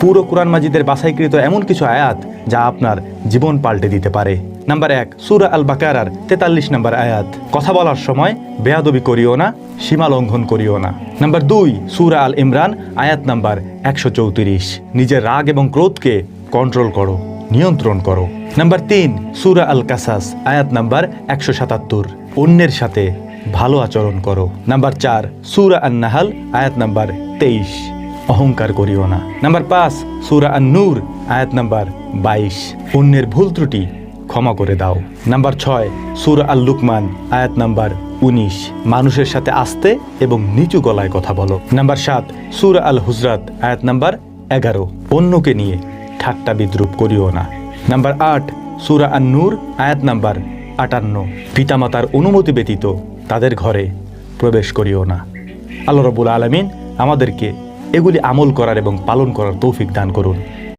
পুরো কোরআন মাজিদের বাছাইকৃত এমন কিছু আয়াত যা আপনার জীবন পাল্টে দিতে পারে। নাম্বার 1, সূরা আল বাকারার 43 নম্বর আয়াত, কথা বলার সময় বেয়াদবি করিও না, সীমা লঙ্ঘন করিও না। নাম্বার 2, সূরা আল ইমরান আয়াত নাম্বার 134, নিজের রাগ এবং ক্রোধকে কন্ট্রোল করো, নিয়ন্ত্রণ করো। নাম্বার 3, সূরা আল কাসাস আয়াত নাম্বার 177, অন্যের সাথে ভালো আচরণ করো। নাম্বার 4, সূরা আন নাহাল আয়াত নাম্বার 23, অহংকার করিও না। নাম্বার 5, সূরা আন নূর আয়াত নাম্বার 22, অন্যের ভুল ত্রুটি ক্ষমা করে দাও। নাম্বার 6, সূরা আল লুকমান আয়াত নাম্বার 19, মানুষের সাথে আস্তে এবং নিচু গলায় কথা বলো। নাম্বার 7, সূরা আল হুজরাত আয়াত নাম্বার 11, অন্যকে নিয়ে ঠাট্টা বিদ্রুপ করিও না। নাম্বার 8, সূরা আন নূর আয়াত নাম্বার 58, পিতামাতার অনুমতি ব্যতীত তাদের ঘরে প্রবেশ করিও না। আল্লাহ রাব্বুল আলামিন আমাদেরকে এগুলি আমল করার এবং পালন করার তৌফিক দান করুন।